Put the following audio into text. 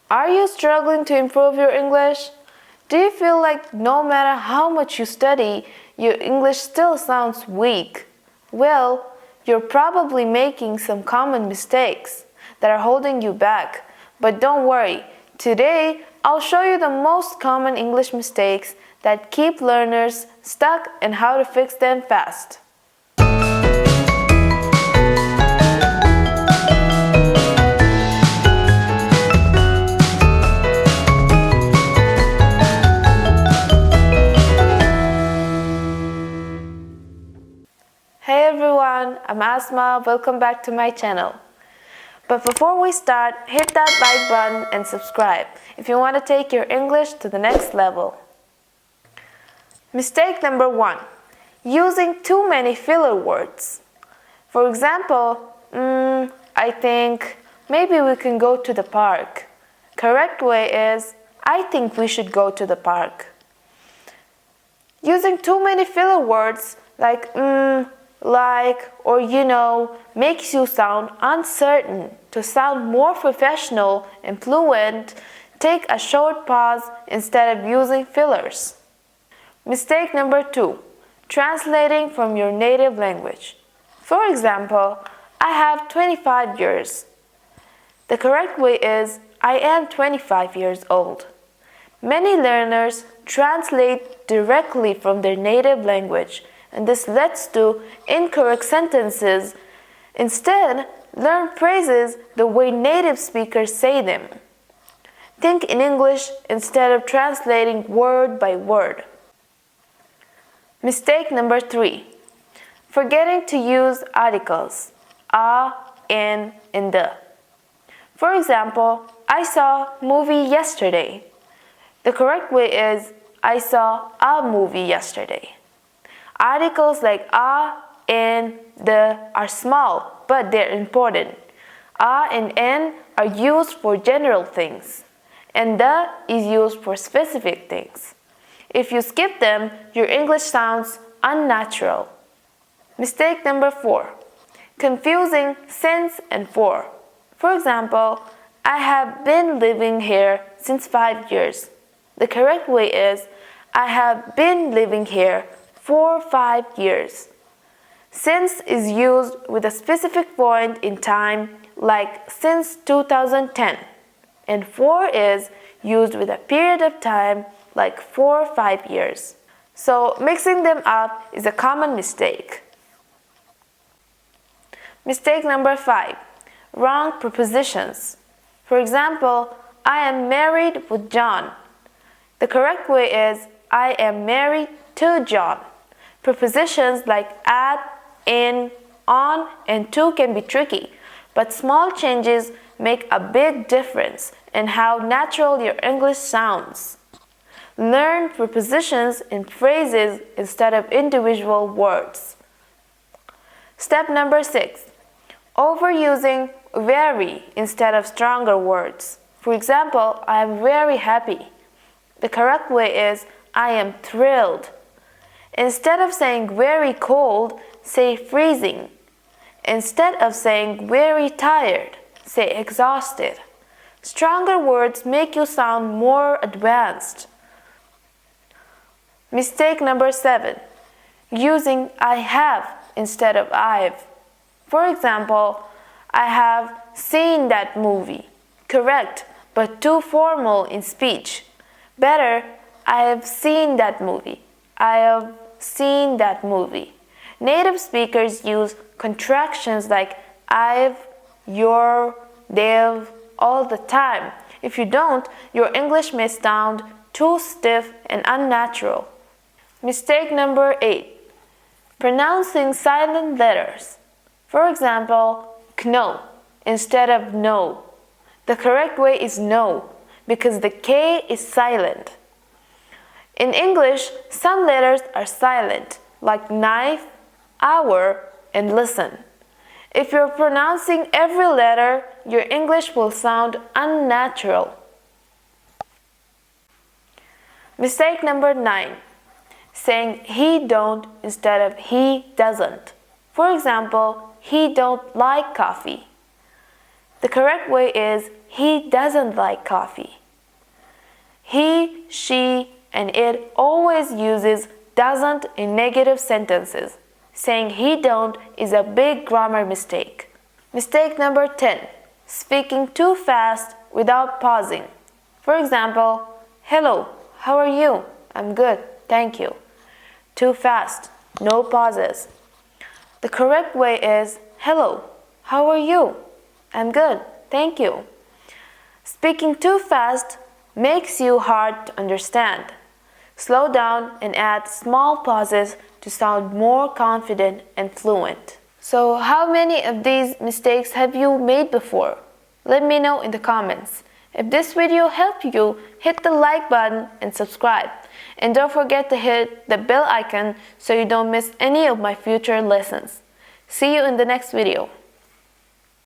Are you struggling to improve your English? Do you feel like no matter how much you study, your English still sounds weak? Well, you're probably making some common mistakes that are holding you back. But don't worry, today I'll show you the most common English mistakes that keep learners stuck and how to fix them fast. Hey everyone, I'm Asma. Welcome back to my channel. But before we start, hit that like button and subscribe if you want to take your English to the next level. Mistake number 1. Using too many filler words. For example, I think maybe we can go to the park. Correct way is, I think we should go to the park. Using too many filler words like like, or you know, makes you sound uncertain. To sound more professional and fluent, take a short pause instead of using fillers. Mistake number 2. Translating from your native language. For example, I have 25 years. The correct way is, I am 25 years old. Many learners translate directly from their native language, and this leads to incorrect sentences. Instead, learn phrases the way native speakers say them. Think in English instead of translating word by word. Mistake number 3. Forgetting to use articles, a, in, and the. For example, I saw a movie yesterday. The correct way is, I saw a movie yesterday. Articles like a, in, the are small, but they're important. A and in are used for general things, and the is used for specific things. If you skip them, your English sounds unnatural. Mistake number 4. Confusing since and for. For example, I have been living here since 5 years. The correct way is, I have been living here for 5 years. Since is used with a specific point in time, like since 2010, and for is used with a period of time, like 4 or 5 years. So mixing them up is a common mistake. Mistake number 5. Wrong prepositions. For example, I am married with John. The correct way is, I am married to John. Prepositions like at, in, on, and to can be tricky, but small changes make a big difference in how natural your English sounds. Learn prepositions in phrases instead of individual words. Step number 6. Overusing very instead of stronger words. For example, I am very happy. The correct way is, I am thrilled. Instead of saying very cold, say freezing. Instead of saying very tired, say exhausted. Stronger words make you sound more advanced. Mistake number 7. Using I have instead of I've. For example, I have seen that movie. Correct, but too formal in speech. Better, I have seen that movie. I have seen that movie. Native speakers use contractions like I've, your, they've all the time. If you don't, your English may sound too stiff and unnatural. Mistake number 8. Pronouncing silent letters. For example, kno instead of no. The correct way is no, because the K is silent. In English, some letters are silent, like knife, hour, and listen. If you're pronouncing every letter, your English will sound unnatural. Mistake number 9. Saying he don't instead of he doesn't. For example, he don't like coffee. The correct way is he doesn't like coffee. He, she, and it always uses doesn't in negative sentences. Saying he don't is a big grammar mistake. Mistake number 10. Speaking too fast without pausing. For example, hello, how are you? I'm good, thank you. Too fast, no pauses. The correct way is hello, how are you? I'm good, thank you. Speaking too fast makes you hard to understand. Slow down and add small pauses to sound more confident and fluent. So, how many of these mistakes have you made before? Let me know in the comments. If this video helped you, hit the like button and subscribe. And don't forget to hit the bell icon so you don't miss any of my future lessons. See you in the next video.